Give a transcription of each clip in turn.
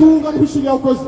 tuungane kushiria ukozi.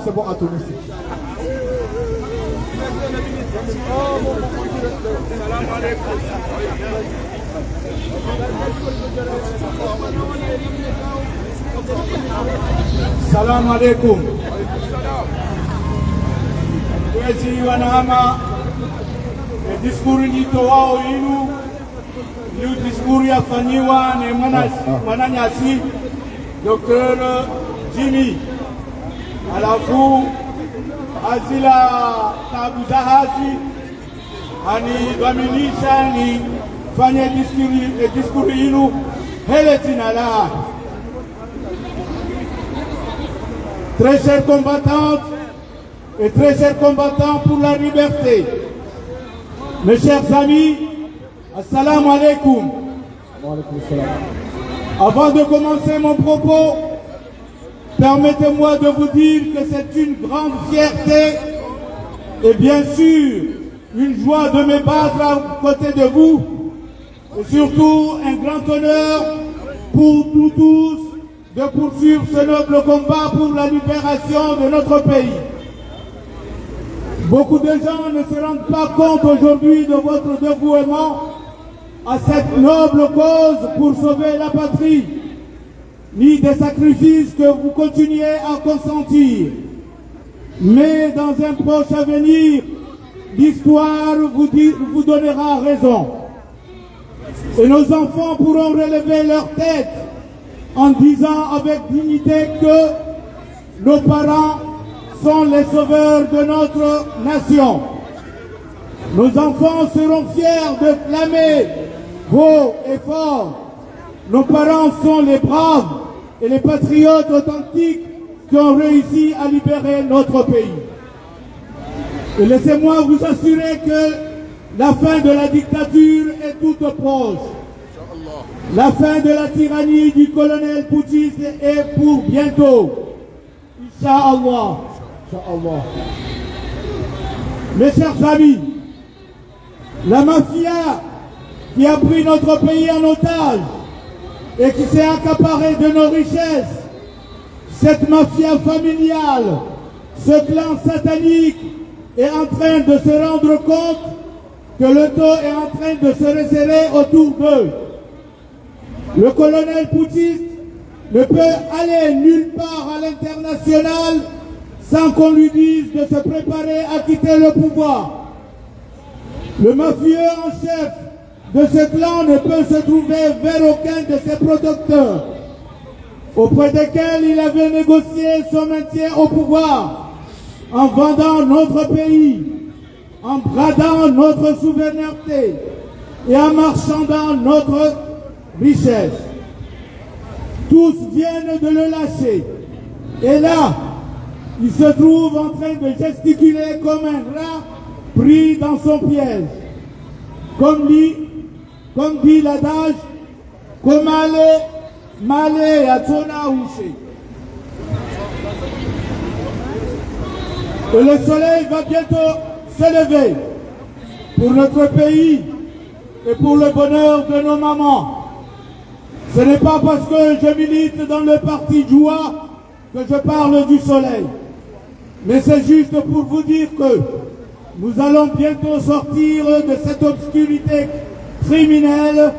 C'est bon à tout, merci. Salam alaikum. Assalamu alaikum. Kwezi wanahama diskuri nitowao inu ni diskuri yafanyiwa ni mwananyasi Dr. Jimmy alafu azila tabu zahazi anidhaminisha ni fanye diskuri inu hele jina la. Très chères combattantes et très chers combattants pour la liberté, mes chers amis, assalamu alaikum. Avant de commencer mon propos, permettez-moi de vous dire que c'est une grande fierté et bien sûr une joie de me battre à côté de vous et surtout un grand honneur pour nous tous de poursuivre ce noble combat pour la libération de notre pays. Beaucoup de gens ne se rendent pas compte aujourd'hui de votre dévouement à cette noble cause pour sauver la patrie, ni des sacrifices que vous continuez à consentir. Mais dans un proche avenir, l'histoire vous donnera raison. Et nos enfants pourront relever leur tête en disant avec dignité que nos parents sont les sauveurs de notre nation. Nos enfants seront fiers de clamer haut et fort. Nos parents sont les braves et les patriotes authentiques qui ont réussi à libérer notre pays. Et laissez-moi vous assurer que la fin de la dictature est toute proche. La fin de la tyrannie du colonel putschiste est pour bientôt. Inch'Allah. Inch'Allah. Mes chers amis, la mafia qui a pris notre pays en otage et qui s'est accaparée de nos richesses, cette mafia familiale, ce clan satanique est en train de se rendre compte que le dos est en train de se resserrer autour d'eux. Le colonel putschiste ne peut aller nulle part à l'international sans qu'on lui dise de se préparer à quitter le pouvoir. Le mafieux en chef de ce clan ne peut se trouver vers aucun de ses producteurs, auprès desquels il avait négocié son maintien au pouvoir, en vendant notre pays, en bradant notre souveraineté et en marchandant notre richesse. Tous viennent de le lâcher. Et là, il se trouve en train de gesticuler comme un rat pris dans son piège. Comme dit l'adage, comme male à tona ouché. Et le soleil va bientôt se lever pour notre pays et pour le bonheur de nos mamans. Ce n'est pas parce que je milite dans le parti Joua que je parle du soleil. Mais c'est juste pour vous dire que nous allons bientôt sortir de cette obscurité criminelle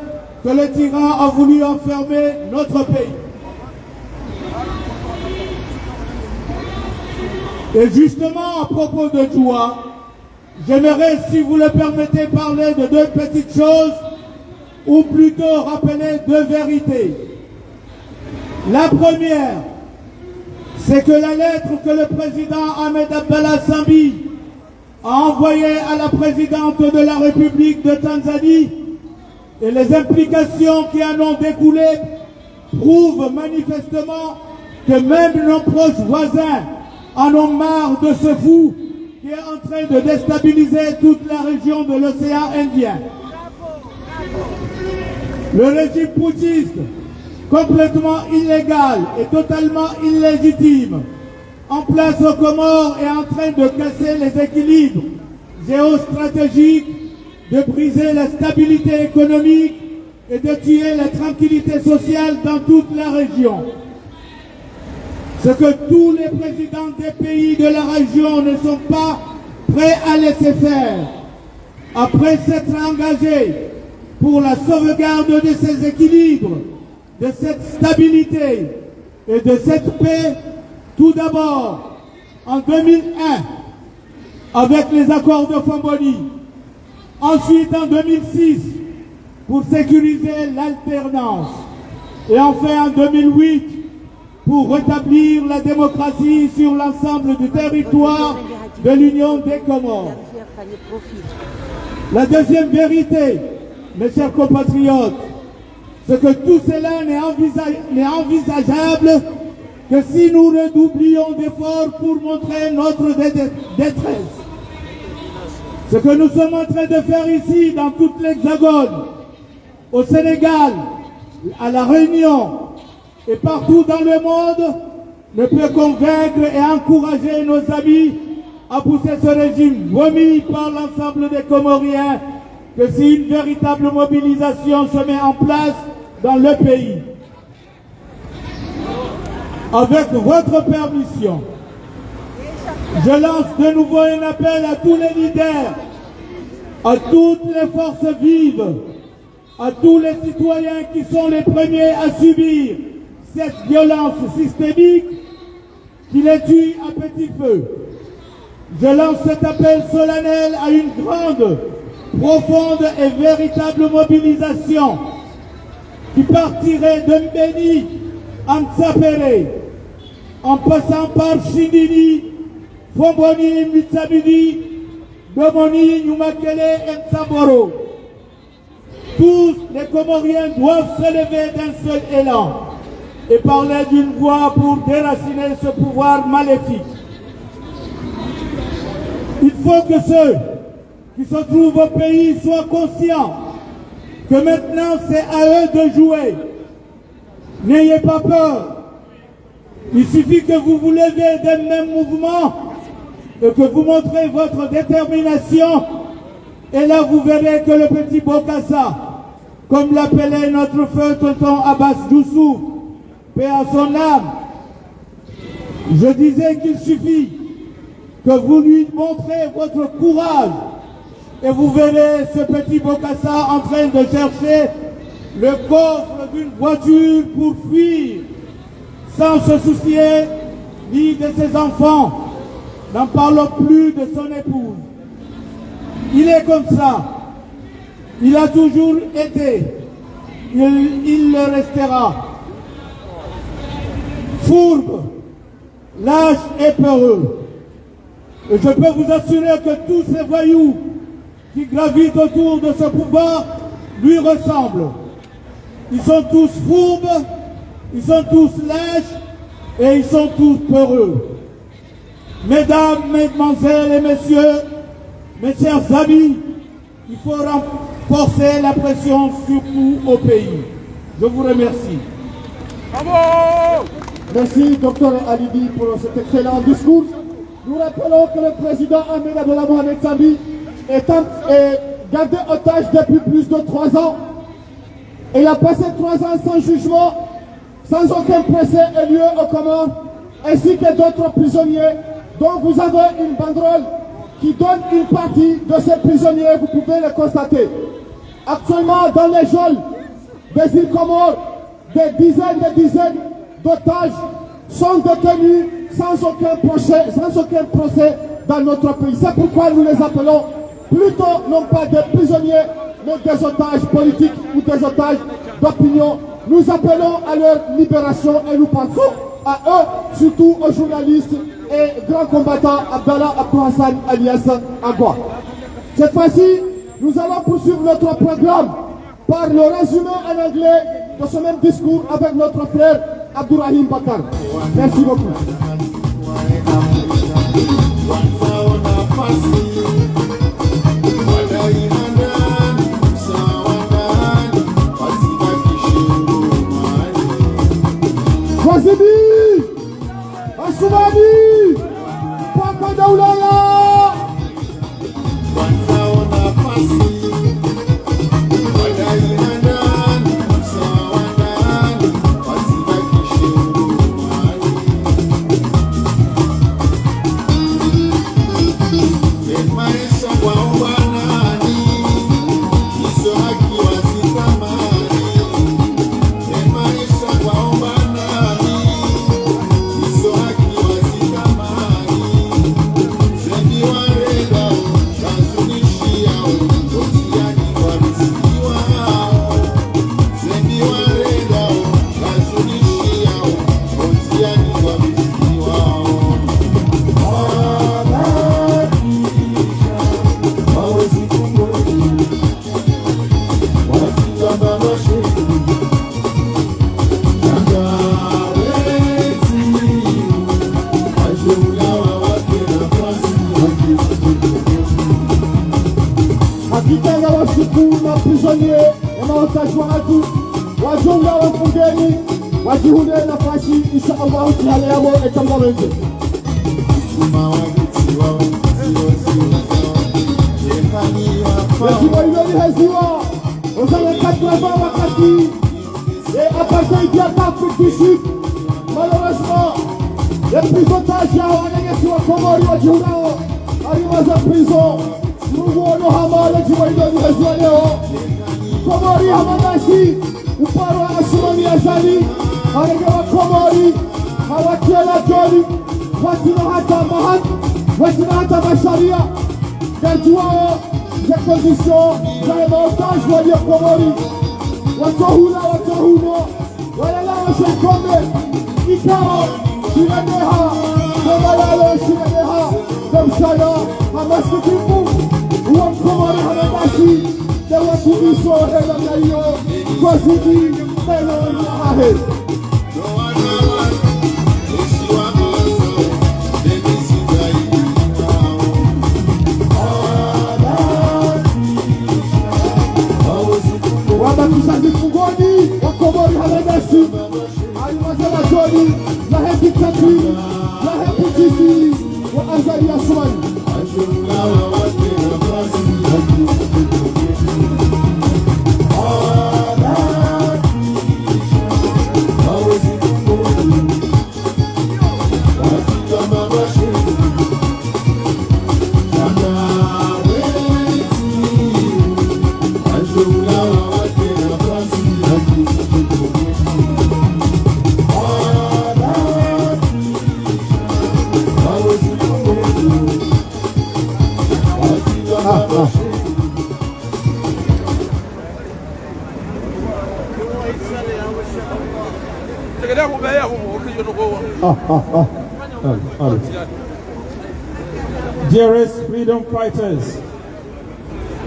que le tyran a voulu enfermer notre pays. Et justement, à propos de Joua, j'aimerais, si vous le permettez, parler de deux petites choses, ou plutôt rappeler deux vérités. La première, c'est que la lettre que le président Ahmed Abdallah Sambi a envoyée à la présidente de la République de Tanzanie et les implications qui en ont découlé prouvent manifestement que même nos proches voisins en ont marre de ce fou qui est en train de déstabiliser toute la région de l'océan Indien. Le régime putschiste, complètement illégal et totalement illégitime, en place aux Comores, est en train de casser les équilibres géostratégiques, de briser la stabilité économique et de tuer la tranquillité sociale dans toute la région. Ce que tous les présidents des pays de la région ne sont pas prêts à laisser faire, après s'être engagés pour la sauvegarde de ces équilibres, de cette stabilité et de cette paix, Tout d'abord, en 2001, avec les accords de Famboni. Ensuite, en 2006, pour sécuriser l'alternance. Et enfin, en 2008, pour rétablir la démocratie sur l'ensemble du territoire de l'Union des Comores. La deuxième vérité, mes chers compatriotes, c'est que tout cela n'est envisageable que si nous redoublions d'efforts pour montrer notre détresse. Ce que nous sommes en train de faire ici, dans toute l'Hexagone, au Sénégal, à La Réunion et partout dans le monde, ne peut convaincre et encourager nos amis à pousser ce régime vomi par l'ensemble des Comoriens que si une véritable mobilisation se met en place dans le pays. Avec votre permission, je lance de nouveau un appel à tous les leaders, à toutes les forces vives, à tous les citoyens qui sont les premiers à subir cette violence systémique qui les tue à petit feu. Je lance cet appel solennel à une grande, profonde et véritable mobilisation qui partirait de Mbeni à Ntsapere, en passant par Chindini, Fomboni, Mitsabidi, Domoni, Nyumakele et Nsamboro. Tous les Comoriens doivent se lever d'un seul élan et parler d'une voix pour déraciner ce pouvoir maléfique. Il faut que ceux qui se trouvent au pays soient conscients que maintenant c'est à eux de jouer. N'ayez pas peur. Il suffit que vous vous levez d'un même mouvement et que vous montrez votre détermination. Et là, vous verrez que le petit Bokassa, comme l'appelait notre feu tonton Abbas Doussou, paix à son âme, je disais qu'il suffit que vous lui montrez votre courage et vous verrez ce petit Bokassa en train de chercher le coffre d'une voiture pour fuir sans se soucier ni de ses enfants. N'en parlons plus de son épouse. Il est comme ça. Il a toujours été. Il le restera. Fourbe, lâche et peureux. Et je peux vous assurer que tous ces voyous qui gravitent autour de ce pouvoir lui ressemblent. Ils sont tous fourbes, ils sont tous lâches et ils sont tous peureux. Mesdames, mesdemoiselles et messieurs, mes chers amis, il faut renforcer la pression surtout au pays. Je vous remercie. Bravo! Merci, Dr Alibi, pour cet excellent discours. Nous rappelons que le président Ahmed Abdallah Mohamed Sambi est gardé otage depuis plus de 3 ans. Et il a passé 3 ans sans jugement, sans aucun procès et lieu aux Comores, ainsi que d'autres prisonniers. Donc vous avez une banderole qui donne une partie de ces prisonniers, vous pouvez le constater. Actuellement, dans les geôles des îles Comores, des dizaines d'otages sont détenus sans aucun procès dans notre pays. C'est pourquoi nous les appelons plutôt non pas des prisonniers, mais des otages politiques ou des otages d'opinion. Nous appelons à leur libération et nous pensons à eux, surtout aux journalistes et grands combattants Abdallah Abdou Hassan alias Agua. Cette fois-ci, nous allons poursuivre notre programme par le résumé en anglais de ce même discours avec notre frère Abdourahim Bakar. Merci beaucoup. Wazibi, Asumani, Papa Daulaya. Haki wageni wajiunde nafasi insha Allah taala yamo etambalenge. Jimbo hili heziwa Osana katrava wakati apartheid ya Afrique du Sud. Malheureusement, les prisonniers wananyesi wa Komori wajiunao aliwaza prison. Mungu anohama le jimbo hili heziwa leo. Komori hamadashi uparo anasimamia zali anagewa Komori hawatiela joli watina hata mahan watina hata masharia kantuao za conditions za montage walio Komori watohula watohuno walalawa shekombe ikao shireneha wamalalo shireneha demshana hamaskikifu uwa Komori hamadashi dewa kumiso hela mnaiyo kwa zidi melo yahahe. Mfungoni wa Komori Hamadashi aliwazela joni za hepi tatu za hepi jisi wa Azali ya Somali. Dearest freedom fighters,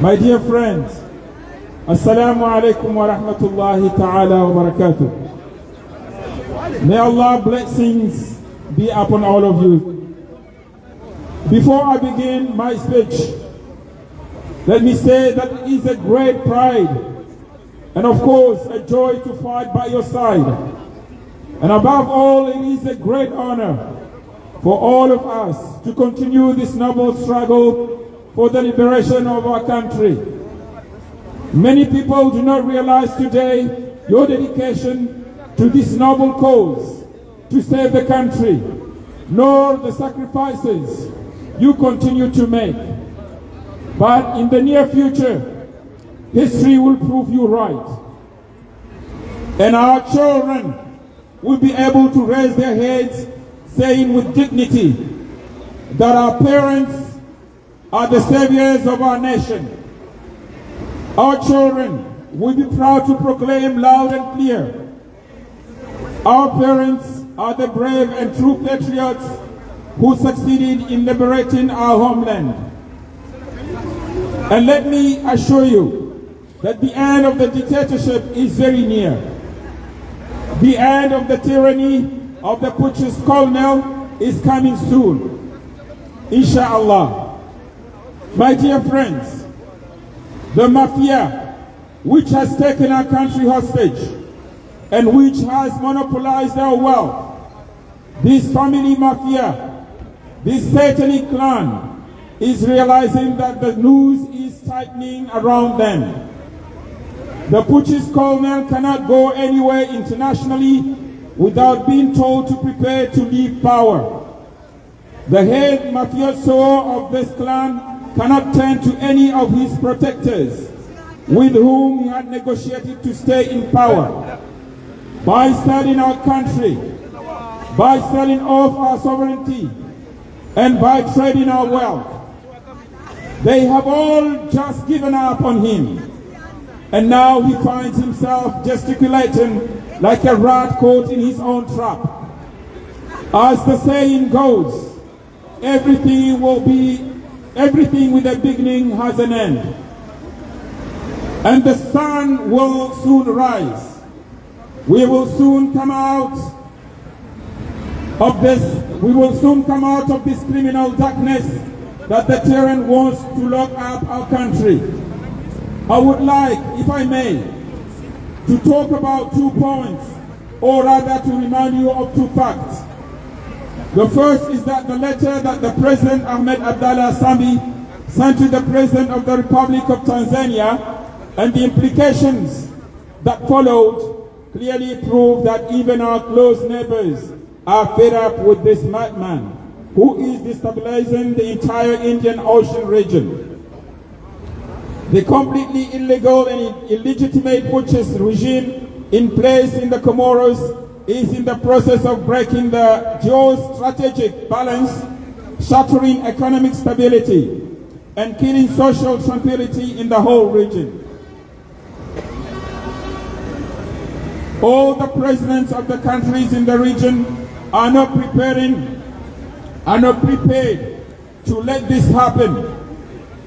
my dear friends, Assalamu alaikum wa rahmatullahi ta'ala wa barakatuh. May Allah's blessings be upon all of you. Before I begin my speech, let me say that it is a great pride and of course a joy to fight by your side. And above all, it is a great honor for all of us to continue this noble struggle for the liberation of our country. Many people do not realize today your dedication to this noble cause to save the country, nor the sacrifices you continue to make. But in the near future, history will prove you right. And our children will be able to raise their heads saying with dignity that our parents are the saviors of our nation. Our children will be proud to proclaim loud and clear, our parents are the brave and true patriots who succeeded in liberating our homeland. And let me assure you that the end of the dictatorship is very near. The end of the tyranny of the putschist colonel is coming soon, inshallah. My dear friends, the mafia which has taken our country hostage and which has monopolized our wealth, this family mafia, this satanic clan, is realizing that the noose is tightening around them. The putschist colonel cannot go anywhere internationally without being told to prepare to leave power. The head mafioso of this clan cannot turn to any of his protectors with whom he had negotiated to stay in power. By selling our country, by selling off our sovereignty, and by trading our wealth. They have all just given up on him. And now he finds himself gesticulating like a rat caught in his own trap. As the saying goes, everything with a beginning has an end. And the sun will soon rise. We will soon come out of this criminal darkness that the tyrant wants to lock up our country. I would like, if I may, to talk about 2 points, or rather to remind you of 2 facts. The first is that the letter that the President Ahmed Abdallah Sambi sent to the President of the Republic of Tanzania and the implications that followed clearly prove that even our close neighbors are fed up with this madman who is destabilizing the entire Indian Ocean region. The completely illegal and illegitimate purchase regime in place in the Comoros is in the process of breaking the geostrategic balance, shattering economic stability, and killing social tranquility in the whole region. All the presidents of the countries in the region are not prepared to let this happen.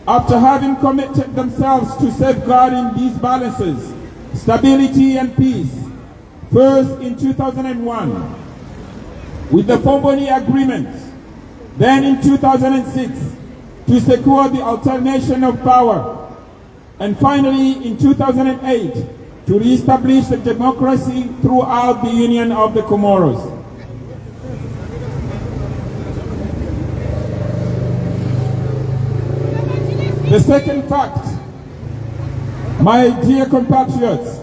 After having committed themselves to safeguarding these balances, stability and peace, first in 2001 with the Fomboni Agreement, then in 2006 to secure the alternation of power, and finally in 2008 to re-establish the democracy throughout the Union of the Comoros. The second fact, my dear compatriots,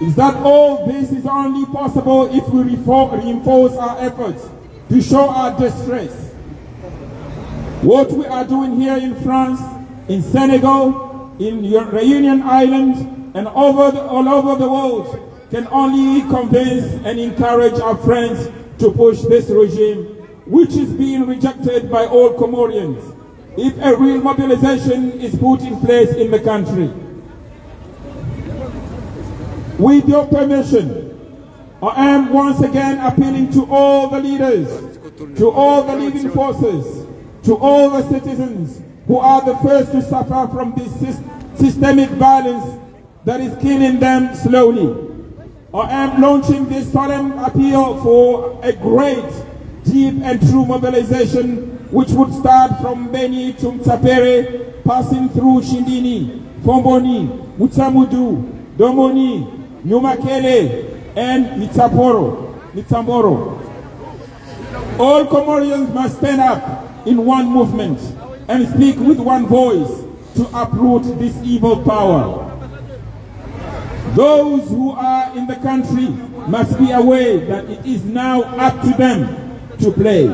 is that all this is only possible if we reinforce our efforts to show our distress. What we are doing here in France, in Senegal, in Reunion Island, and all over the world can only convince and encourage our friends to push this regime, which is being rejected by all Comorians, if a real mobilization is put in place in the country. With your permission, I am once again appealing to all the leaders, to all the leading forces, to all the citizens who are the first to suffer from this systemic violence that is killing them slowly. I am launching this solemn appeal for a great, deep and true mobilization which would start from Beni to Mtsapere, passing through Shindini, Fomboni, Mutsamudu, Domoni, Nyumakele, and Mitsamboro. All Comorians must stand up in one movement and speak with one voice to uproot this evil power. Those who are in the country must be aware that it is now up to them to play.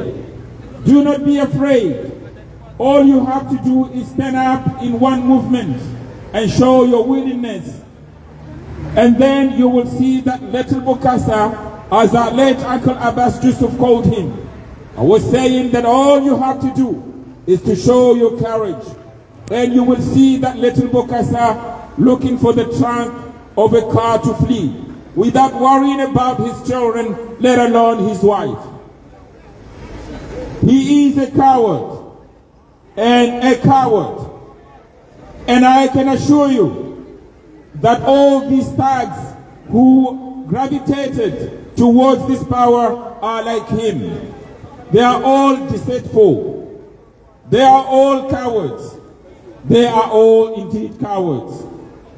Do not be afraid. All you have to do is stand up in one movement and show your willingness. And then you will see that Little Bokassa, as our late Uncle Abbas Yusuf called him, I was saying that all you have to do is to show your courage. And you will see that Little Bokassa looking for the trunk of a car to flee, without worrying about his children, let alone his wife. He is a coward, and I can assure you that all these thugs who gravitated towards this power are like him. They are all deceitful. They are all cowards. They are all indeed cowards.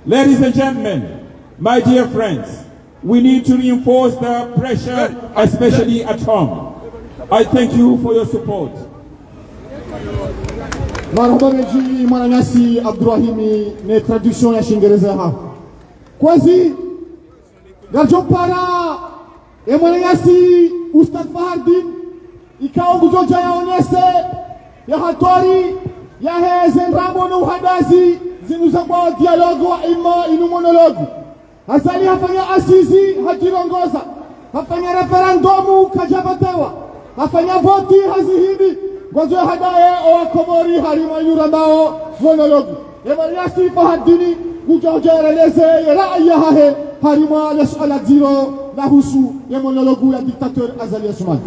Ladies and gentlemen, my dear friends, we need to reinforce the pressure, especially at home. I thank you for your support. Marhaba meji mananyasi Abdurrahimi ne traduction ya Shingereza ha. Kwazi garjompara e mananyasi Ustad Fahardin ikao bujoja ya onese ya hatori ya hezen ramo no hadazi zinuzangwa dialogue wa ima inu monologue. Hasali hafanya asizi hajirongoza. Hafanya referendumu kajabatewa. Hafanya voti hazihidi. Gwazo hadaye o Komori harima yurandao monologue. Emariyasi Fahardini kujoja releze ra'ya hahe harima yas'ala zero lahusu ya monologue ya dictateur Azali Assoumani.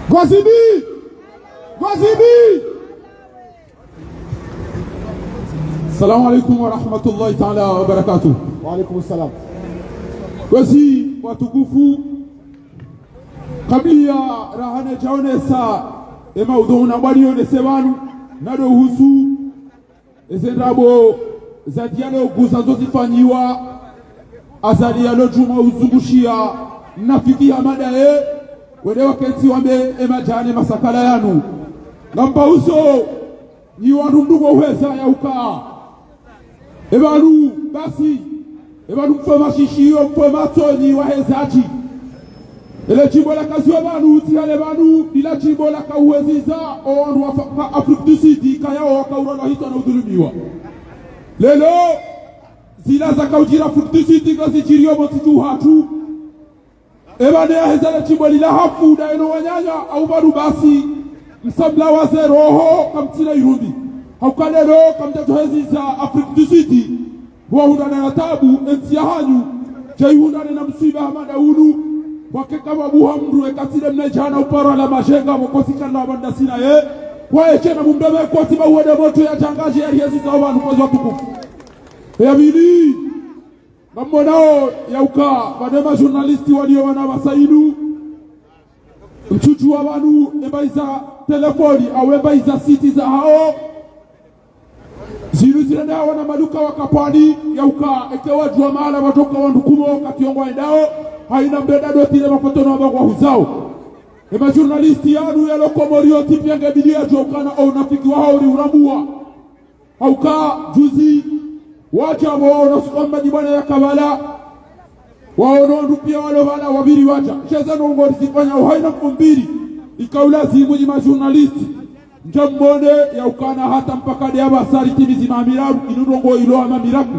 Gwazibi! Assalamu alaikum wa rahmatullahi ta'ala wa barakatuh. Wa alaikum assalam. Wasi watukufu, kabla rahane jaonesa ema udhona bari onese wanu nado husu esenrabo za dialogu zinazozifanyiwa azali ya lojuma uzungushia nafikia madae wede wakati wame emajane masakala yanu ngamba uso ni warundugo uweza ya ukaa ebalu basi ebalu mfema shishio mfema toni wahezaji ele chimbo la kazi wabanu tiyale banu ila chimbo la kauweziza owandu wa Afrika du Sud kaya wakaurana hito na udhulumiwa lelo zila za kaujira Afrika du Sud kazi chirio motitu hatu ebane ya hezale chimbo lila hafu da eno wanyanya au banu basi msabla waze roho kamtina irundi haukalelo kamtatoheziza Afrika du Sud huwa hundane na tabu ensi ya hanyu jai hundane na msiba hamada unu wakeka wabuha mru ekatile mnejana upara la majenga mokosika na wabanda sina ye kwa echena mumdome kwa tiba uwede moto ya changaji ya riezi za wanu kwa tukufu ya bili mamonao ya uka madema journalisti walio wana wasaidu mchuchu wa wanu ebaiza telefoni au ebaiza siti za hao zilu zilene hawa na maduka wakapani ya uka ekewa jua maala watoka wandukumo katiyongwa endao haina mbeda dotile mafotono wabagwa huzao ema journalisti yanu ya lokomorio tipienge bidia jokana au nafiki wa hauri urambua hauka juzi wacha waona sukwamba jibwana ya kabala waona ndupia wale wana wabiri wacha cheza nongori zifanya uhaina kumbiri ikaula zimu jima journalisti njambone ya ukana hata mpaka diaba sari timizi mamiraru inudongo ilo ama miraku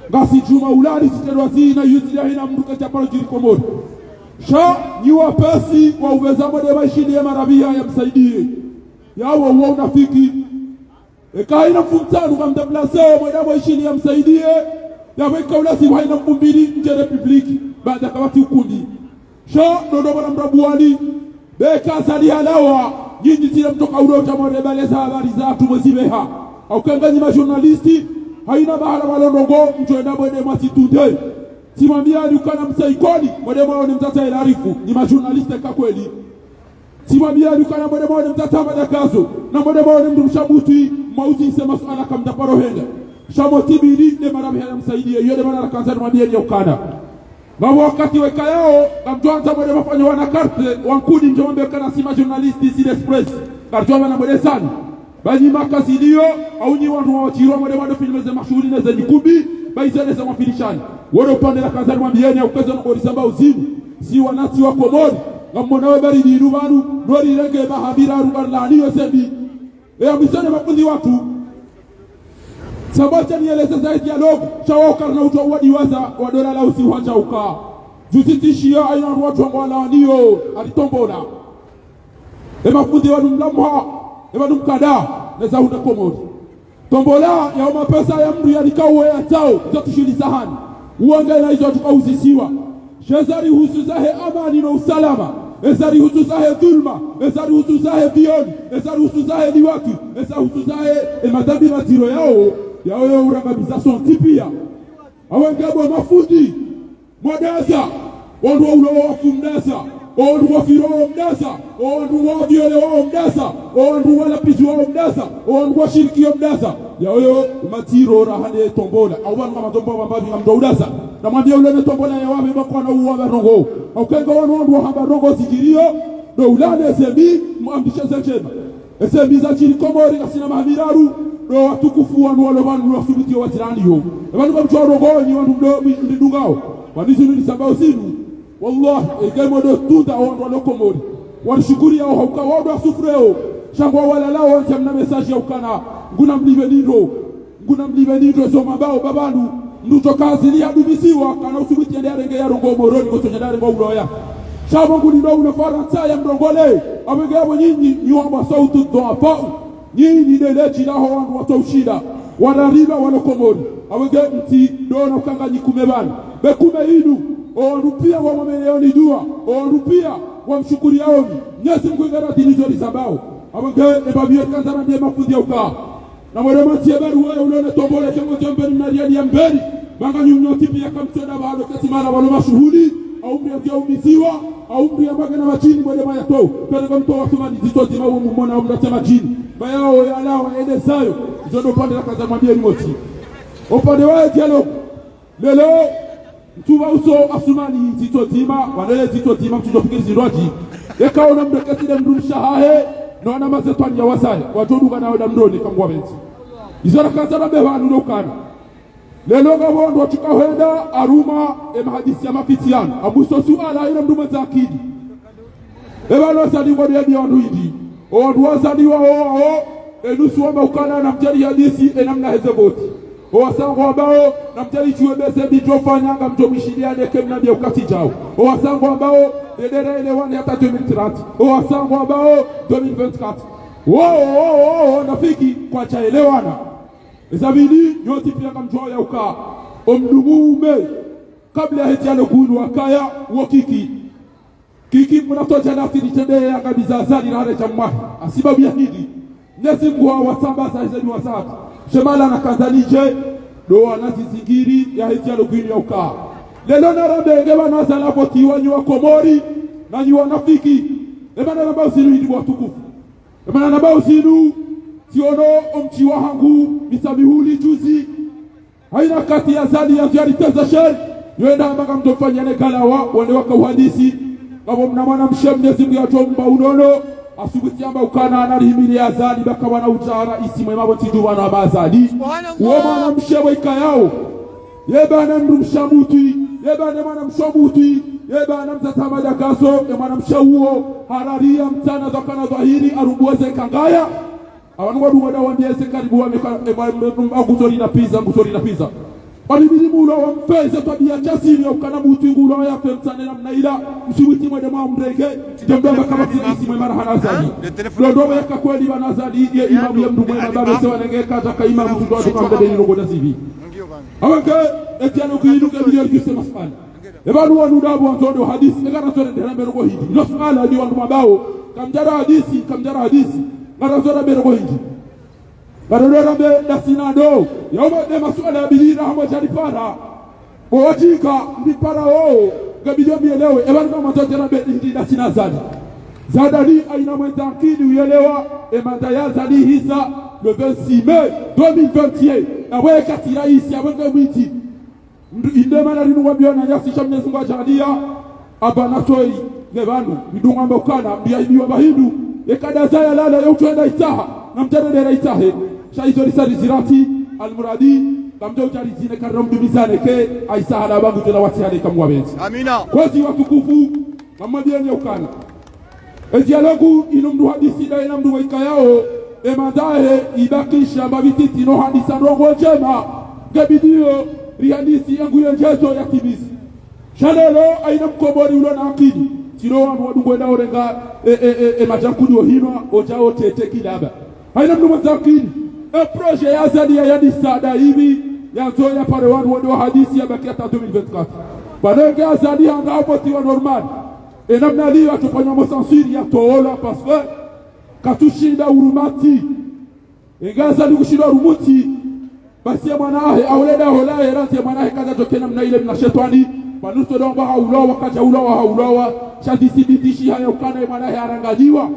ngasi juma ulari siterwa zina yuzili hina mduka chapalo jiri komori sha niwa pesi wa uvezamo deba ishini ya marabia ya msaidie yawa uwa unafiki eka ina mfumtanu kamdablaseo mwedamo ishini ya msaidie ya weka ulasi wa ina mfumbili nje republiki baada kabati ukundi sha nodoba na mrabuani beka zali halawa nyinyi zile mtoka uloja mwarebaleza habari za atu mwezibeha au kenganyi majournalisti haina bahala walondongo mchoenda mwede mwasitude simambia ni ukana msaikoni mwede mwao ni mtata ilarifu ni majournaliste kakweli simambia ni ukana mwede mwao ni mtata madakazo na mwede mwao ni mdu mshabuti mauti isema suala kamtaparo henda shamotibidi ne marabi haya msaidie yode mana rakanzani mwambia ni ukana Mabu wakati weka yao kamtuanza mwede mafanya wana karte wankudi njo mwambia kana si majournalisti si express kartuwa na mwede sana Baji makazilio au nyi wandu wa wachirua mwede mwade filme ze mashuhuri na ze nikubi baizele za mafilishani wado upande la kazani mwambieni ya ukezo na korisamba uzimu si wanati wa komori ngamonawe bari di ilumanu nori renge mahabira arubarlani yosebi misone makundi watu sabacha nieleze zaidi dialogu chawa ukarna uto wadi waza wadola la usi wacha uka jusitishia aina watu wa mwalaniyo alitombola makundi wadu mlamha eba dumkada neza huda komori tombola ya mapesa ya mdu ya nikawe ya tao zotushili sahani uanga ila hizo tukauzisiwa shezari husuzahe amani na usalama ezari husuzahe dhulma ezari husuzahe bioni ezari husuzahe liwaki ezari husuzahe madhambi matiro yao ya urangabizasyon tipia awengabo mafundi mwadaza wandu wa ulo wafu mdasa ondu wafiro mdasa ondu wavyole wao mdasa ondu walapizi wao mdasa ondu washiriki wao mdasa yaoyo matiro rahane tombola au wanu kama tombola mbavi ngamdo udasa na mwambia ule tombola ya wame bako na uwa barongo au kenga wanu wa barongo zikirio do ulane sembi mwambisha zechema sembi za chini komori kasina mahiraru do watukufu wanu wale wanu wasubiti wa watirani yo wanu kwa mchorongo ni wanu ndungao wanisi ni sabao sinu Wallah, egemo do tuta wandu walokomori walishukuri yao hauka wadu wa sufreo shangwa wala lao wansi mna mesaji ya ukana nguna mlibe nidro so mabao babanu nduto kazi li adubisiwa kana usubiti ya renge ya rongo moroni kotonya dare mwa uloya shabo ngulino ule faransa ya mdongole awegebo nyinyi nyuamba sautu doa pao nyinyi nelechi laho wandu wataushida wanariba walokomori awege mti dona ukanganyi kumebani bekume hinu Orupia wa mameleoni dua Orupia wa mshukuri yaoni Nyesi mkwengara dinizori sabao Awange ebabie kanzara ndiye mafundi ya ukaa Na mwere siya beru wale ulone tombole Kengo jamberi mnariani ya mberi Banga nyumnyo tipi ya kamtona bahado katimana wano mashuhuli Aumri ya kia umisiwa Aumri ya magana machini mwere maya to Perega mto wa sumani zitoti mawu mwona umrate machini Bayao ya lao ene sayo Zono pande la kanzara mwambia ni moti upande wa dialogue lelo mtuwa uso asumani zito zima wanele zito zima mtujofikiri ziroji ekaona mdeketile mdunisha hahe naona mazetwani ya wasaya wajoduga na wada mdoni kamwa benzi izora kanzara bewa nulokana lelo gabondo wachika huenda aruma mahadisi ya mafitiano abuso suala ina mdume za akidi eba no sadi ngodi ya biwandu hindi owandu sadi wa enusu wa maukana na mjari hadisi enamna hezeboti owasango ambao na mjari chuebese bitofanya nga mjomishidiane kemna bia ukati jao owasango ambao dedere elewane hata 2030 owasango ambao 2024 nafiki kwa chaelewana ezabidi nyoti pia kamjua ya uka omdumume kabla ya hetiano kuinu wakaya wakiki kiki mnatoja nafsi nitendee ya kabiza zali na hale jamwahi asibabu ya hidi nesi mguwa wasamba saizeni wasatu shemala na kazalije doa nasi zingiri ya hetiano kuinu ya uka lelo na rambe ngeba na zalapo tiwanyi wa komori na nyi wanafiki ebana naba usinu hindi wa tukufu ebana naba usinu siono omchiwa hangu misamihuli juzi haina kati ya zali ya ziariteza sheri yoenda ambaka mtofanya negalawa wande waka uhadisi kabo mnamwana mshemne zimu ya tomba unono asubuti amba ukana anarihimili ya zali baka wana uchara isimwe mabo tidu wana abazali uoma mshewe ikayao yebana mdu mshamuti yebana mwana mshamuti yebana mtatama jakaso yebana mshawuo hararia mtana zakana zahiri arubuweze kangaya awanu wadu wada wanyeze karibu ngusori na pizza balibili mulo wa mpeze tabia chasiri ya ukana mutu ngulo ya femtane na mnaila msiwiti mwede mwa mrege jambaba kama tisi mwe marahana zali lodowe ya kakweli wanazali ya imamu ya mdumwe na babe sewa nengeka zaka imamu tudoa tukamdede nilogo da zivi awanke etiano kuyinuke milioni kise masfali ebanu wanu dabu wanzodo hadisi negara zore ndera merogo hidi nosfala ni wanu mabao kamjara hadisi ngara zora merogo hidi Barora be dasinado yoma de masuala ya bilira hamo jaripara bowatika ndipara gabidio mielewe ebana kama mtoto be ndi dasinazali zadali aina mwenzakini uelewa emandaya zali hisa le 26 mai 2021 na weka tiraisi ya wenga mwiti indemana rinu wabiona yasi shamnezi ngwa jadia abana toi nebanu bidunga mbokana biaibiwa bahindu ekadazaya lala ya utwenda itaha na mtadedera itahe shaizo risali zirati almuradi kamdo utarizine karom dumizane ke aisaha na bangu jona watiane kamwa benzi amina kozi watukufu mamadiani ukana dialogu inumdu hadisi da inamdu waika yao emandahe ibakisha mabititi no hadisa rongo jema gabidio rihadisi yangu yenjezo ya kibisi shalelo aina mkobori ulo na akidi siro wanu wadungo na orenga majankudi ohinwa ojao tete kilaba aina mdu mazakini proje ya zali ya yadisada hivi ya zoya pare wanu wadu hadisi ya bakia 2024 banenge ya zali hanga hapo tiwa normal namna liyo atufanya mosansiri ya toola paswe katushinda urumati ingaza likushinda urumuti basi ya mwanahe auleda holae ransi ya mwanahe kaza tokena mna ile mnashetwani panusto domba haulowa kaja haulowa shadisi bitishi haya ukana mwanahe harangajiwa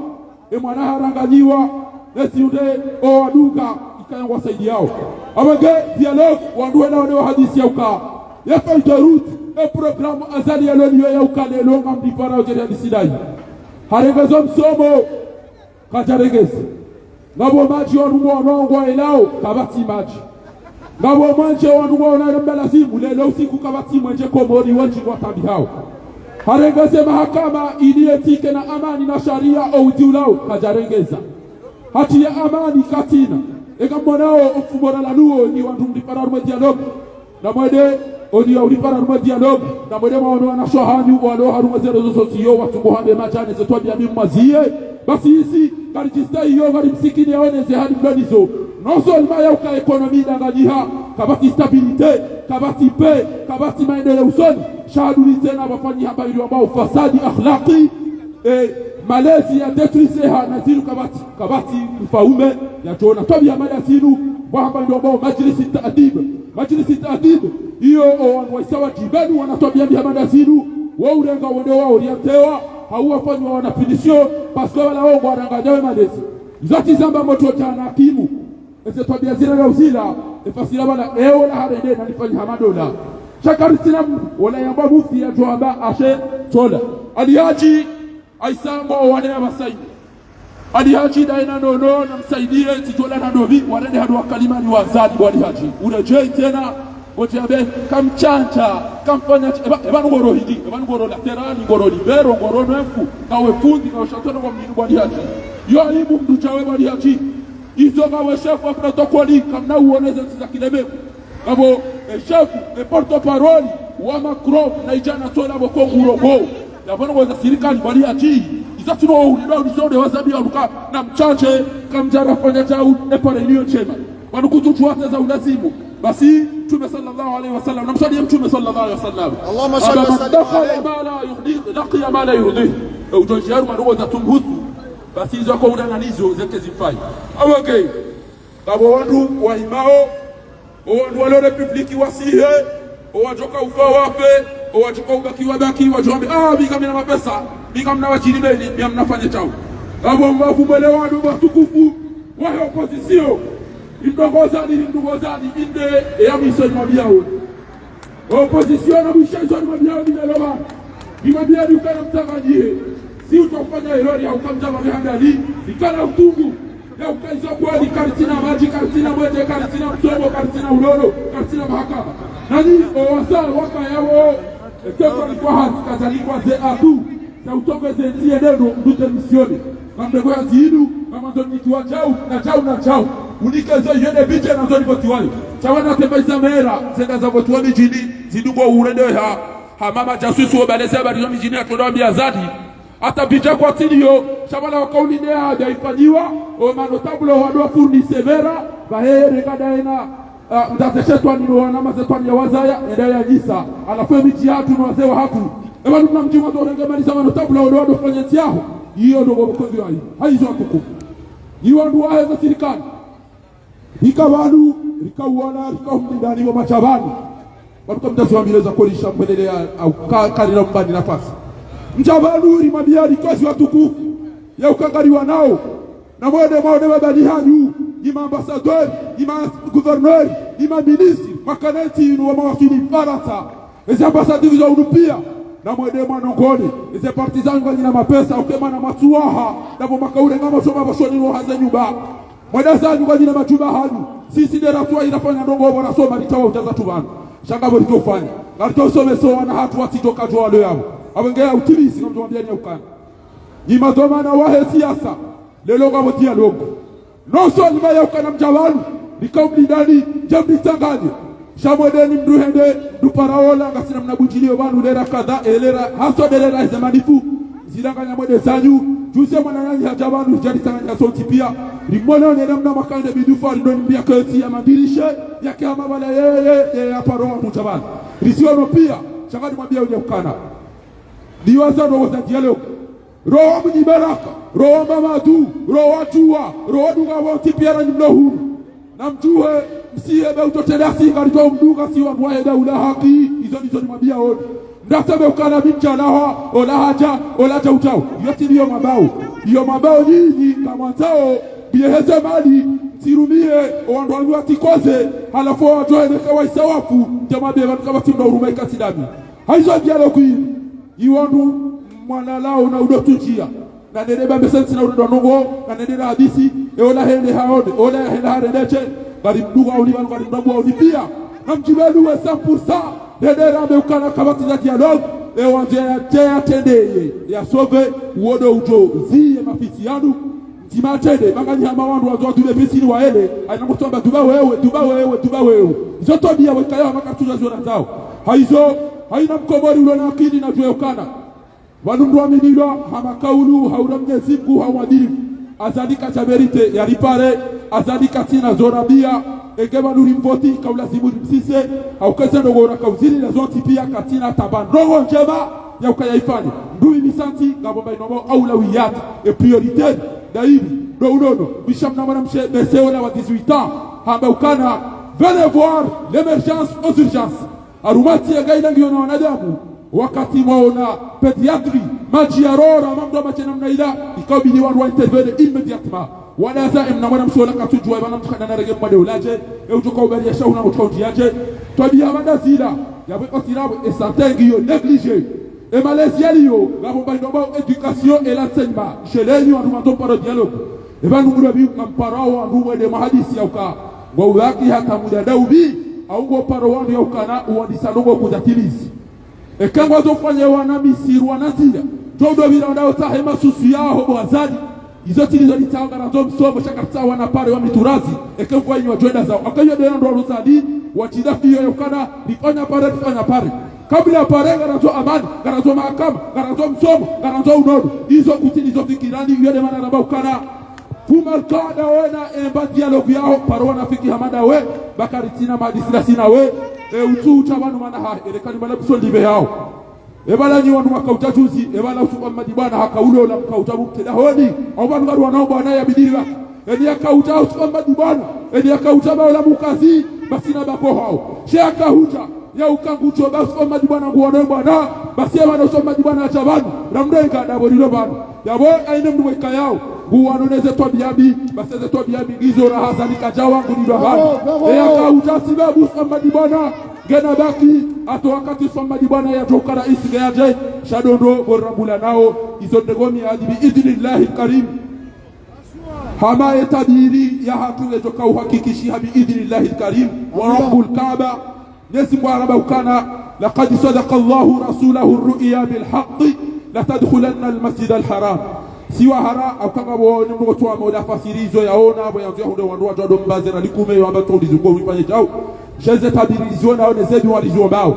mwanahe harangajiwa nesi unde o waduka ikaya wasaidi yao awage dialogue wanduwe na wadewa hadisi ya uka yaka itarut programu azali ya loniyo ya ukane longa mdipara ojeri hadisi dai harengezo msomo kajaregezi ngabo maji wanumu wanongwa ilao kabati maji ngabo manje wanumu wanambalazimu lelo usiku kabati manje komori wanji watambi hao harengeze mahakama ilietike na amani na sharia au ujiulao kajarengeza hati ya amani katina eka mwanao mfumora lanuo ni wandu mdipara rume dialogue na mwede oni ya ulipara rume dialogue na mwede maono wanashohanyu walo harume zero zososiyo watunguhambe machane zetwa biami mwazie basi hisi karijista hiyo gari msikini yaone zehadi mdanizo noso ilmaya uka ekonomi dangajiha kabati stabilite kabati pe kabati maendele usoni shahaduli na wafanyi hamba ili wambao fasadi akhlaqi malezi ya detruiseha na zilu kabati mfaume ya tuona tobi ya mada zilu wahamba ndio ambao majlisi taadib hiyo waisawa jibenu wanatobia ya mada zilu waurenga wende wao orientewa hauwafanywa wanapindisio paske wala wao warangajawe malezi zati zamba moto jana hakimu ese tabia zile za usila efasila bana eola harede na nifanya hamadola shakarisina wala yamba mufti ya joaba ashe tola alihaji aisambo wane abasaidi alihaji daina nono na msaidie titola na dobi warende hadu wakalima ni wazadi walihaji urejei tena ojabe kamchanja kamfanya eba ngoro hidi eba ngoro laterali ngoro libero ngoro nefu kawe fundi kawe shatona kwa mninu walihaji yo alimu mdu chawe walihaji izo kawe shefu wa protokoli kamna uoneze za kilemeku kabo shefu porto-parole wa Macron na ijana tola boko ngurogo yabona kwa serikali walihaji izatuno ulida ulisode wazabi aluka na mchache kamjara fanya chao epare liyo chema wanukututuate za ulazimu basi Mtume sallallahu alaihi wasallam namsalia Mtume sallallahu alaihi wasallam Allahumma salli wa sallim alayhi ma la yuhdith laqiya ma la yuhdith utojiaru madogo za tumhusu basi hizo kwa unananizo zake zifai okay kabo wandu wa imao wandu wa republiki wasihe wajoka ufa wape wajoka ubakiwa baki wajombe bika mina mapesa bika mna wachini beli bia mnafanya chao kabo mwakumelewa wandu watukufu wa opposition indogozani inde ya misoni mabiao opposition na mshaizoni mabiao nimeloba nimabia dukana mtanganyie si utafanya error ya ukamjama vihandali ikana utungu ya ukaiza kweli karitina maji karitina mwende karitina msomo karitina ulolo karitina mahakama nani owasa waka yao ekeko ni kwa hasi kazalikwa ze atu na utongeze ntie neno ndute misioni mamdego ya zihidu mamazoni kiwa chau unikeze yene biche na zoni botiwayo chawana tembeza mera senda za botiwa mijini zidugo urende ha mama jasusi obaleze bari mijini atondo biazadi hata bicha kwa tilio chawana wakauli ne hajaifanyiwa o manotable wadwa fundi severa bahere kadaena mtateshetwa ni wana mazetwa ya wazaya edaya jisa alafu miji hatu na wazee wa hatu eba nuna mjuma torenge malisa manotable wadwa fanya tiaho hiyo ndio bokozi wao haizo akuku hiyo ndio waheza serikali hikabantu rikawala rikahumdani wa machabani bakamtazwambileza kolisha mpendelea au kalira mbani nafasi mchabanu rimabiani kazi watukufu ya ukangaliwa nao na mwende maone babali hanyu ima ambassadeur ima gouverneur ima ministre makaneti wa mawakili farata ezi ambassadeur za unupia na mwende mwanongoni ezi partizan kwa jina mapesa ukema na matuaha na makaure ngama soma bashoni wa haza nyumba mwadazani kwa jina machuba hadu sisi dera tuwa inafanya ndongo bora soma litawa utaza tubana shangabo likofanya katika usome so na hatu watitoka jwa leo yao abengea utilisi kama tuambia ni ukana ni madoma wahe siasa lelo ngabo dialogue no so ni baya ukana mjawanu nikaubli dani jambi tangaje shamwedeni mduhende duparaola ngasina mnabujilio banu dera kadha elera haso dera zamanifu zilanganya mwede zanyu juse mwananyanyi hajabanu jari tanganya sonti pia rimona ne namna makande bidufa ndo nimbia kati ya madirisha yake ama bala yeye hapa roho mtabana risiono pia changani mwambia uje ukana diwaza ndo woza dialogue roho mjibaraka roho mama tu roho atua roho dunga wote pia na mdohu na mjue msiebe utotelasi ngalito mduga si wa mwaeda ula haki hizo ni mwambia wote ndasebe ukana bincha laha ola haja ola tautau yote ndiyo mabao nyinyi kama zao biheze mali sirumie owandu atikoze halafu watoe kwa isawafu jamabe kama tindo urumaika sidami haizo dialogue iwandu mwana lao na udotujia na nereba mesensi na udonongo na nereba hadisi ola hele haode ola hele haredeche bali mduga uliwa bali mdabu ulipia na mjibelu wa 100% dedera meukana kabati za dialogue ewanzea tea tendeye ya sove uodo ujo ziye mafisi yanu timatede manganyama wandu wazo dube pisini waele ainamutomba duba wewe zoto bia wekaya makatuja zona zao haizo haina mkomori ulo na akili na tueukana wanundu aminilwa hamakaulu haura Mwenyezi Mungu hawadilifu azalika chaberite ya ripare azalika tina zorabia egeba nuri mvoti kaulazimu msise au kaza ndogora kauzili na zonti pia katina tabandongo njema ya ukayaifanya ndui misanti ngabomba inomo aulawiyat et prioritaire daibi do unono bishamna mwana mshe beseona wa 18 ans hamba ukana venez voir l'émergence aux urgences arumati ya gaila ngiona wanadamu wakati mwaona pediatri maji ya rora mamdo machena mnaila ikabili wanu intervene immédiatement wanaza mnamwana mshola katujua bana mtukana na rege mwade ulaje utoka ubalia shauna mutauti yaje twabia bana zila yabwe osirabo esantengi yo négligé et Malaysia liyo ngabo bandoba éducation et l'enseignement cheleni wandu matompa ro dialogue e bandu ngura bi kamparao wandu mwede mahadisi yauka ngwa ulaki hata muda daubi au ngo paro wandu yaukana uandisa nongo kujatilizi e kangwa zofanya wana misiru wanazila todo bila ndao tahema susu yao bwazadi izo tilizo litanga na zo msomo shakatsa wana pare wa miturazi eke kwa inyo joenda zao akayo de ndo rusadi wachida fiyo yokana lifanya pare kabla pare garazo amani garazo mahakama garazo msomo garazo unodo izo kutilizo fikirani yode mana raba ukana fumal kada wena emba dialogue yao paro wana fiki hamada we bakari tina madisila sina we utu utabanu mana ha elekani bala kusolibe yao ebala nyi wanu wakauta juzi ebala usupa madibana hakaulo la mkauta mteda hodi au banu garu wanao bwana ya bidiriwa eni akauta usupa madibana eni akauta baola mukazi basi na bako hao sheka huta ya ukangucho basi usupa madibana nguwanao bwana basi ya wana usupa madibana achabani ramdenga daborilo banu yabo aine mdu weka yao nguwano neze tobiabi basi neze tobiabi gizo rahaza nikajawa ngunido banu akauta sibabu usupa madibana gena baki ato wakati somadi bwana ya tokara isigaje shadondo borambula nao izondegomi adibi idhnillahi karim hama etabiri ya hatuwe toka uhakikishia bi idhnillahi karim wa rabbul kaaba nesi mwaraba ukana laqad sadaqa Allahu rasulahu ar-ru'ya bil haqq la tadkhulanna al-masjid al-haram siwa hara akangabo ni mgo twa moda fasirizo yaona abo yanzu hundo wandu watu dombaze na likume yamba todizuko wifanye chao sheze tabirizo na one zebi walizo bao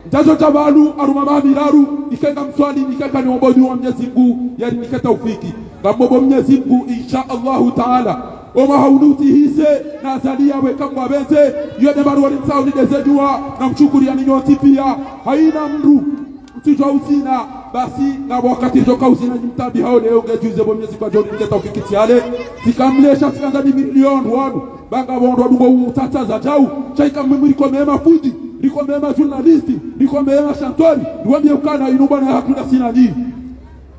ntazo tabalu arumama miraru ikenga mswali nikaka ni obodu wa Mwenyezi Mungu yani nikata ufiki ngamobo Mwenyezi Mungu insha Allah taala oma hauduti hise na zalia weka kwa beze yode baru wali msaudi dezedua na mchukulia ninyoti pia haina mru mtijwa usina basi na wakati toka usina mtabi hao leo ngejuze bo Mwenyezi kwa joni nikata ufiki tiale tikamlesha tikanga ni milioni wanu banga bondo dungo utata za jau chaika mwimuri kwa mema fundi liko mema journalisti liko mema chantori niwambie ukana inuba na hakuna sina nini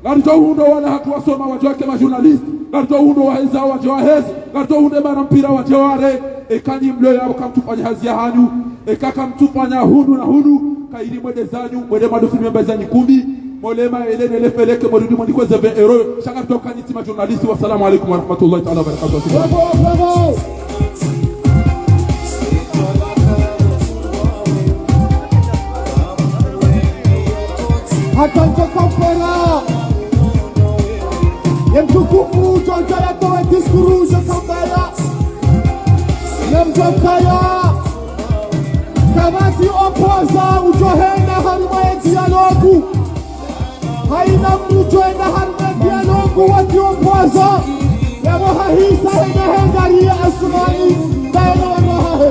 Garito hundo wala hatuwasoma wajoake ma journalisti garito hundo waheza wajoahezi garito hunde mara mpira wajoare ekani mleo yabo kamtufanya hazi ya hanyu ekaka mtufanya hundu na hundu kairi mwede zanyu mwede madufi miamba zanyu kumbi molema elene lefeleke mwede mwede kwa zebe ero shaka kutoka niti ma journalisti wassalamu alaikum wa rahmatullahi ta'ala wa barakatuh. Akanto Kampala Yemtukufu Jonkaya Towe Diskuru Jonkaya Yemjokaya Kamati opoza ujohenda haruma dialogu haina mjohenda haruma dialogu wati opoza yabo hahisa hena hengari asmani daina wanohahe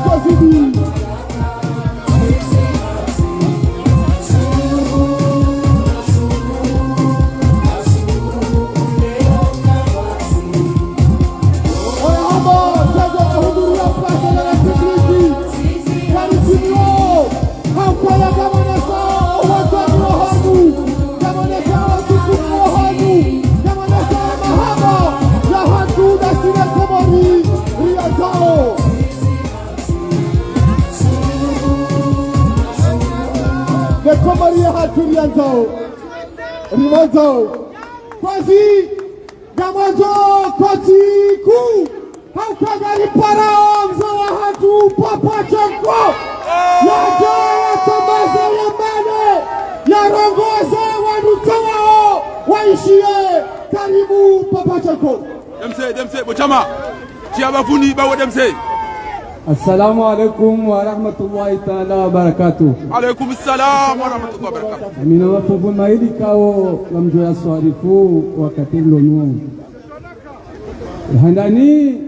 Kosidi. Komaria haturianzao rimanzao kwazi gamanzo koti ku haukagari parao mzawa hatu papa chanko ya jaya sambaza ya mbane ya rongoza wanutawao waishie karibu papa chanko demse bochama chiabafuni bawo demse. Assalamu alaikum wa rahmatullahi ta'ala wa barakatuh. Alaikum assalam wa rahmatullahi wa barakatuh. Amina wafuvu maili kao lamjo ya swarifu wakati lonyo. Handani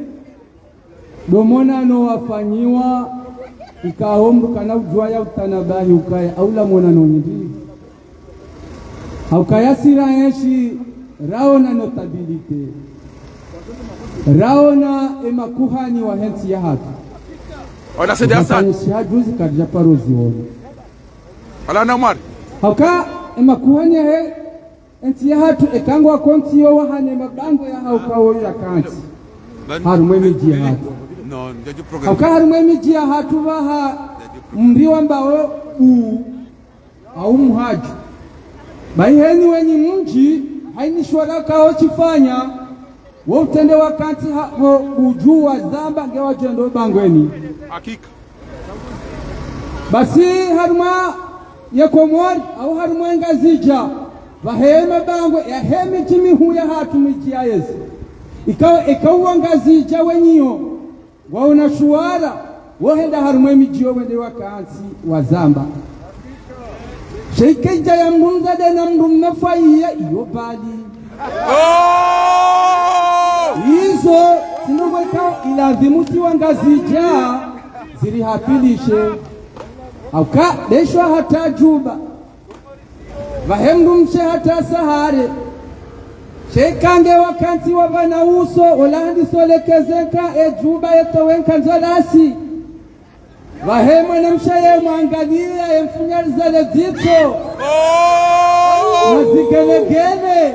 domona no wafanyiwa ikaombu kana ujua ya utanabahi ukaya aula mona no nyidi. Haukaya sira yeshi rao na notabilite. Rao na emakuhani wa hensi ya hatu. Ona Sidi Hassan juzi karja parozi woni ala na Umar hauka emakuhani he enti ya hatu ekangwa konti yo wahane mabango ya hauka wo ya kanti harumwe miji ya hatu no ndio program hauka harumwe miji ya hatu baha mbiwa mbao au muhaji baiheni wenye mji haini shwara kao chifanya wo utende wakati wo ujua zamba ngewa jendo bangweni hakika basi haruma ya komori au haruma ngazija bahema bangwe ya hemi jimi huya hatu mijia Yesu ikawa ngazija wenyo waona shuara wohenda haruma mijio wende wakansi wa zamba sheikeja ya mrunza de na mrunna faiya iyo bali hizo sinumweka ilazimuti wangazija ziri hapilishe auka deshwa hata juba vahemdu mshe hata sahare shekange wakanti wabana uso olandi solekezeka juba yetowenka nzolasi vahema na mshaye mwangalia emfunyalizale zito wazigelegele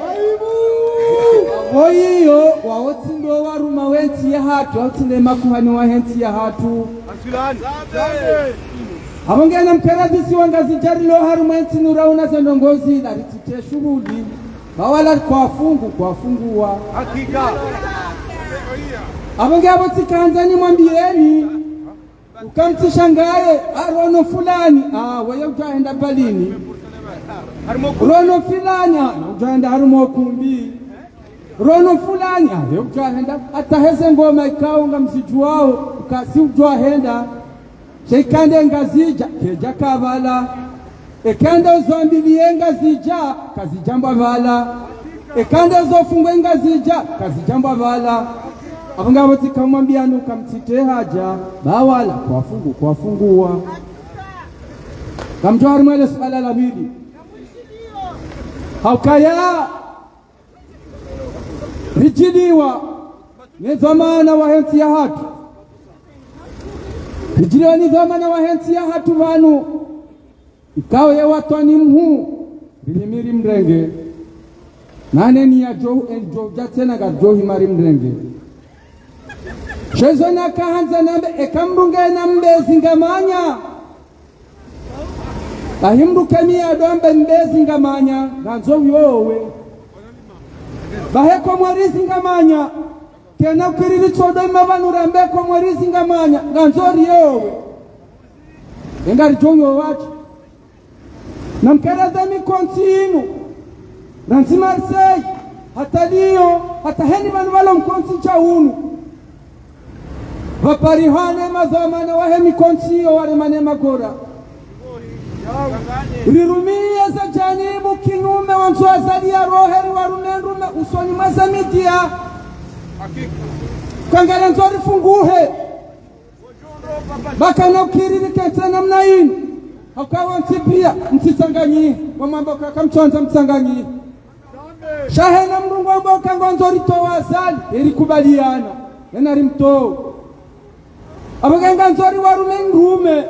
oyiyo waotindo waruma wenti ya hatu waotinde makuhani wa henti ya hatu abongena mkaradisi wangazijarilo haruma enti nurauna zendongozi laritite shughuli bawala kwa funguwa hakika abongea botikanzani mwambieni ukamtishangaye arono fulani wewe utaenda balini rono fulani utaenda harumo kumbi rono fulani wewe utaenda ataheze ngoma ikaunga msiju wao ukasi ujwahenda shekande ngazija keja kabala ekanda uzambilie ngazija kazijamba bala ekanda uzofungwe ngazija kazijamba bala abangabo tikamwambia nuka mtite haja bawala kwa funguwa kamjwari mwele swala la bili haukaya rijiliwa ni dhamana wa henti ya hatu rijiliwa ni dhamana wa henti ya hatu vanu ikawa ya watwani mhu bilimiri mrenge nane ni ya jo jatena ga jo himari mrenge shezona kahanza nambe ekamrunge nambe zingamanya bahimruke miya dombe mbe zingamanya ganzo yowe baheko mwari zingamanya kena kirili chodo imavanura mbeko mwari zingamanya ganzo yowe engari jonyo wachi namkereza mi kontinu nansi Marseille hata liyo hata heni banu wala mkonsi cha unu vaparihane mazamana wahe mikonsiyo wale manema gora rirumia za janibu kinume wanzu azali ya roheri warunenrume usoni mazamidia kangara nzori funguhe baka na ukiriri kete namna inu haukawa mtipia mtisanganyi wamamba kakamchonza mtisanganyi shahe na mrungu ambao kangonzori towa azali eri kubaliana enari mtoo abaganga nzori warume nrume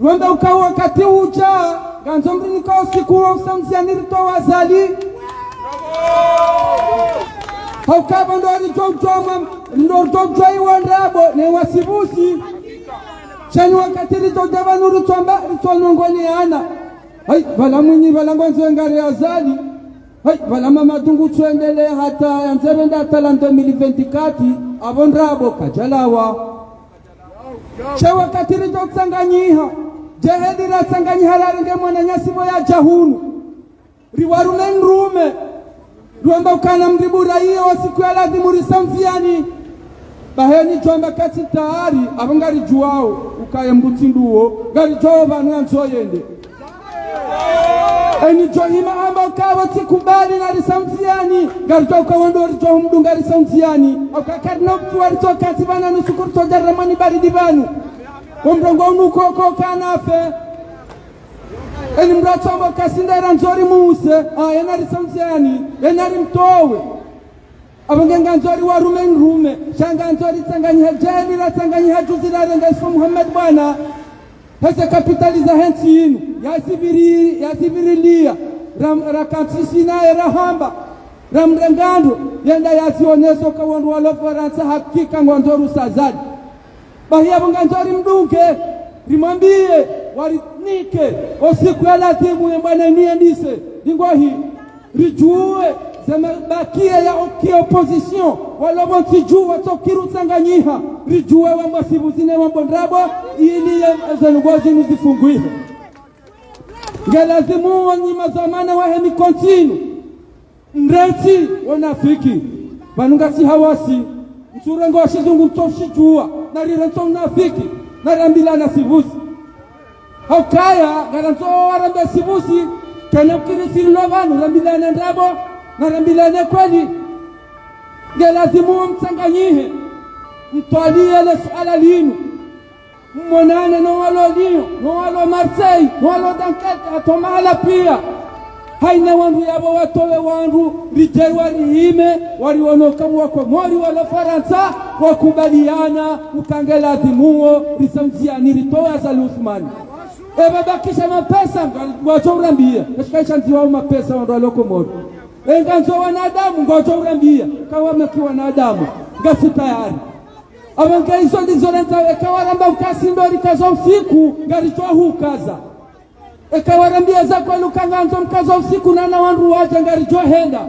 Rwanda ukawa wakati uja ganzo mrini kwa usiku wa usamziani rito wazali haukaba ndo alijojwa iwandrabo ne wasibusi chani wakati rito devanu rito nongoni ana hai vala mwini vala ngonzo engari azali hai vala mamadungu tuendele hata yanzerenda hata 2024 abondrabo kajalawa cha wakati rito tsanganyiha jehedi ra tsanganyiha laringe mwana nyasibo ya jahunu riwarume nrume ruamba ukana mribura iyo wasiku ya lazimu risamfiani baheni jomba kati taari abangari juwao ukaye mbutinduo gari jowo banu ya nzoyende eni johima amba ukawa tikubali na risamfiani gari jowo kawando rijowo mdunga risamfiani ukakarina ukuwa rito kati bana nusukuru tojaramani baridi banu Omrongo unukoko kanafe eni mratombo kasindera nzori muse enari samsiani enari mtowe abangenga nzori warume nrume shanga nzori tsanganyiha jeli ra tsanganyiha juzira renga iso Muhammad bwana hese kapitaliza hensi inu yasibirilia rakantisina erahamba ramrengando yenda yasioneso kawandu walo Faransa hakika ngwanzoru sazadi bahia bunganzori mdunke rimwambie warinike osiku ya latimu mbwana niendise dingwahi rijue bakie ya opposition wala bontiju watokiru tsanganyiha rijue wambasibuzine wambondrabo ili zangozi nuzifunguihe ngelazimu wanyima zamana wahe mikontinu mreti wanafiki banungasi hawasi msurengo wa shizungu mtoshijua na rirenzo unafiki na rambila na sibusi haukaya garanzo warambe sibusi kena ukirisi lovanu rambila na ndrabo na rambila na kweli ngelazimu mtsanganyihe mtwalie le suala linu mmonane no walo linu no walo Marseille no walo Dankete atomala pia haina wandu yabo watowe wandu rijai warihime warionoka wako mori wala Faransa wakubaliana ukangela dhimuo risamziani ritoa za Uthmani eba bakisha mapesa ngoja urambia kashikaisha nziwa mapesa wandu waloko mori enganzo wanadamu ngoja urambia kawa mekiwa wanadamu ngasi tayari abanga hizo ndizo nzawe kawaramba ukasindori kazo usiku ngaritoa hukaza ekawarambia zako lukanganzo mkazo usiku na wandu waje ngarijo henda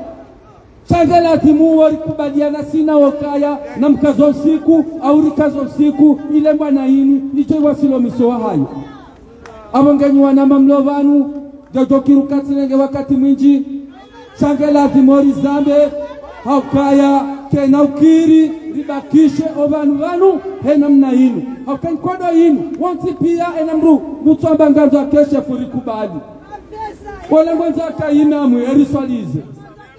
changela timu walikubaliana sina wakaya na mkazo usiku au rikazo usiku ile bwana hini nicho wasilomiso hayo abongenywa na mamlovanu jojokiru katinenge wakati mwinji changela timori zambe haukaya kena ukiri ribakishe obanu banu hena mna hinu hakan kodo hinu wanti pia enamru mutamba nganza keshe furikubali wala nganza kainamu erisalize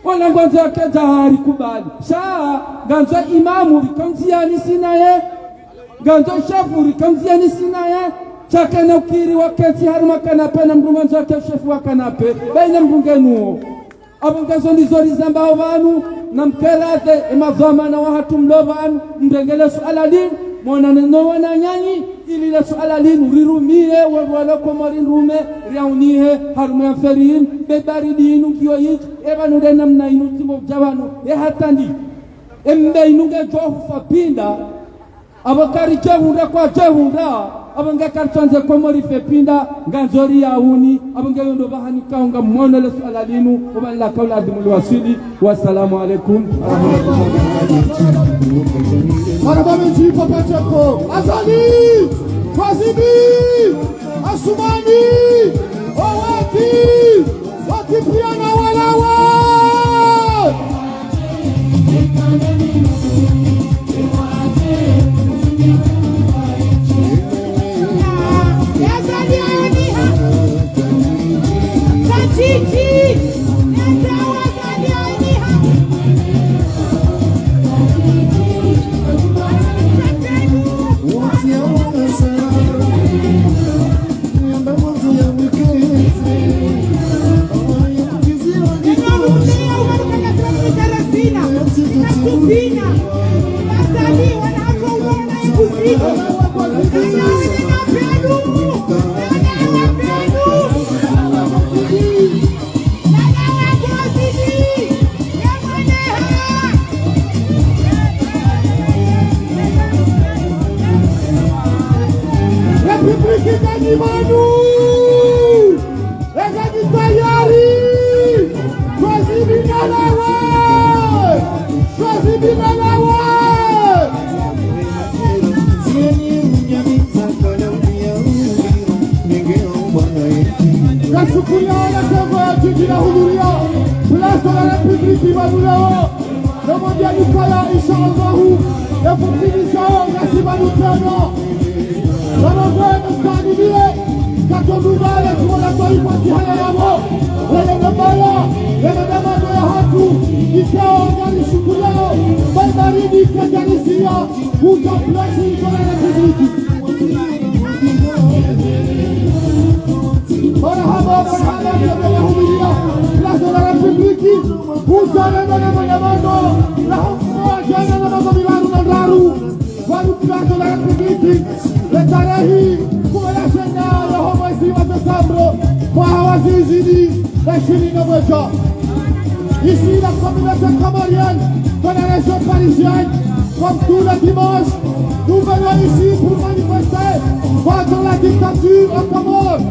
wala nganza kajahari kubali sha nganza imamu rikamziani sinaye nganza shefu rikamziani sinaye chaka na ukiri wakati haruma kanape na mrunga nganza keshefu wakanape baina mbungenuo abongazo ndizori zamba obanu na mkerate emazoma na wahatu mlovanu mrengele suala linu mwana neno wana nyanyi ili la suala linu rirumie wala komori rume riaunihe harume aferin bebaridinu kiyo yich ebanu de namna inu timo jabanu hatandi embe inunge johu fapinda abakari jehunda kwa jehunda abanga kartonze komori fepinda nganzori yauni abanga yondo bahani kaunga mwana la suala linu uballa kaula adimul wasili wassalamu alaikum Marabame ji papa cheko Azali Fazibi Asumani Owati Wati Priana Walawa Kupina wasanii wanapouona muziki Place de la République Imanouléo, le mondial du Kaya, Inch'Allah, le Foukinisao, merci Manoutéano, le mondial de Stanibile, Katolouba, le Tumolatoi, Fatihaya Yamo, le Nabaya, le Nabaya Yahatu, Ikao, Gari Shukulao, Balmarini, Kajarisia, Ouja Place de la République. Marhaba, marhaba, place de la République, vous allez dans le Manamano, la Hongkong, Jana, la Mazamilano, Nandaru, Walu, place de la République, le Tarahi, pour la Chena, le Homoïsi, le Sambre, Mahawazi, Zidi, la Chine, Novoja. Ici, la communauté camarienne de la région parisienne, comme tous les dimanches, nous venons ici pour manifester contre la dictature au Cameroun.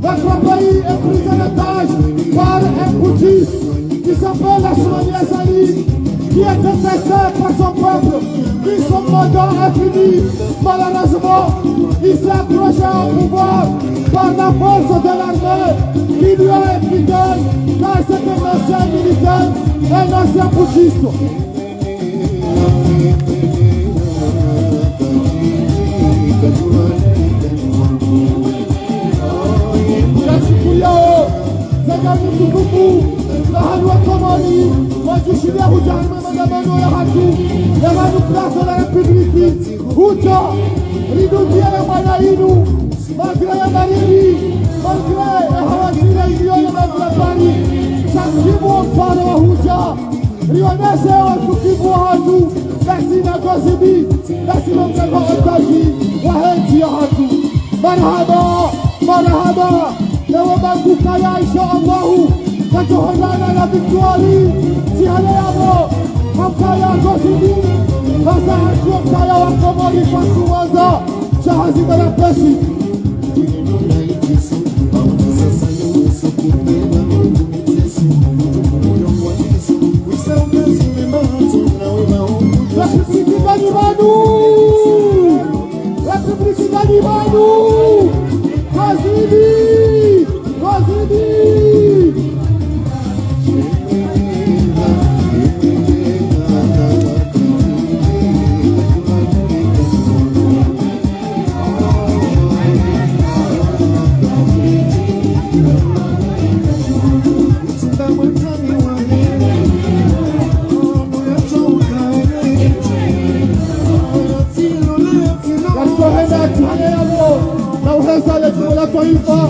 Notre pays est pris en otage par un putschiste qui s'appelle Asmani Azali, qui est détesté par son peuple, qui son mandat est fini. Malheureusement, il s'est accroché au pouvoir par la force de l'armée qui lui est fidèle, car c'est un ancien militaire, un ancien putschiste. Yao, Zagami Tukufu, la Hanwa Komani, Majushilia Hujahima Magamano Yahatu, Yamanu Place de la République, Huja, Ridoudia Yamanainu, malgré Yamariri, malgré Hawazira Ilion Magrapani, Chakibu Faro Huja, Rionese Tukibu Hatu, Lassina Gozibi, Lassina Mkago Otaji, Wahenti Yahatu, Marhaba, Marhaba, Lewa Bangu Kaya Inch'Allah, Katohana la victoire, Sihale Yamo, Hamkaya Gozibi, Kasa Hanchou Kaya Wakomori Fasuwaza, Shahazi Marapesi. République Ganimanu, République Ganimanu, Gozibi, Gozibi. La taifa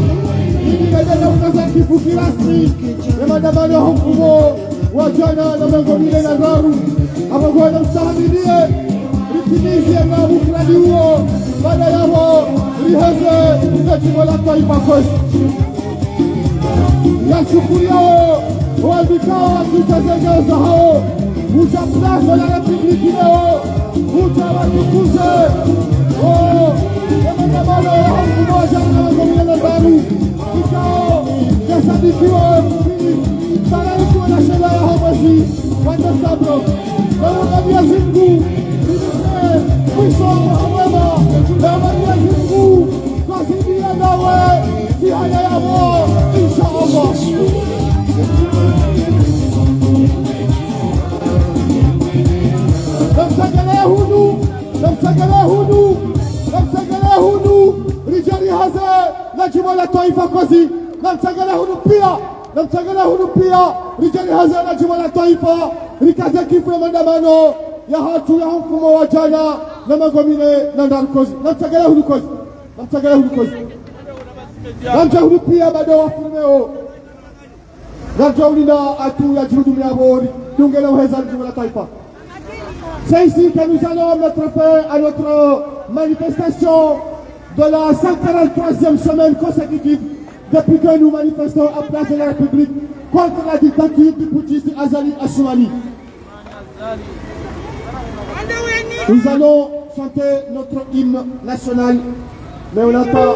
ilingana ukaza kifuki rasmi ya maandamano ya hukumu wa jana na mengomile na dharu amagoenda mstahamilie litimizie na ukradi huo baada yao liheze na jimbo la taifa kosi yachukuriao wavikao wakitazegeza hao uja Place de la République leo uja watukuze maandamano ya hukumu wa jana na mengomile na dharu kikao jasadikiwa tarehe 16 ya mwezi wa Desemba. Naomba Mwenyezi Mungu mwisho mwema, naomba Mwenyezi Mungu kasidia nawe jihada yao inshallah. Namsagalia hudu rijali haze na jimbo la taifa kozi. Namsagalia hudu pia rijali haze na jimbo la taifa rikaze kifu ya maandamano ya hatu ya mfumo wa jana na magomine na ndarkozi. Namsagalia hudu kozi. Namsagalia hudu pia bado wafumeo. Namsagalia atu ya jirudu miabori C'est ici que nous allons mettre fin à notre manifestation de la 143e semaine consécutive depuis que nous manifestons à Place de la République contre la dictature du putschiste Azali Assoumani. Nous allons chanter notre hymne national, mais on entend...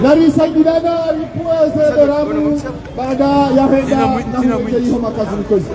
Larisa Gidana alipoze deramu baada ya henda na mwenye hiyo makazini kozi.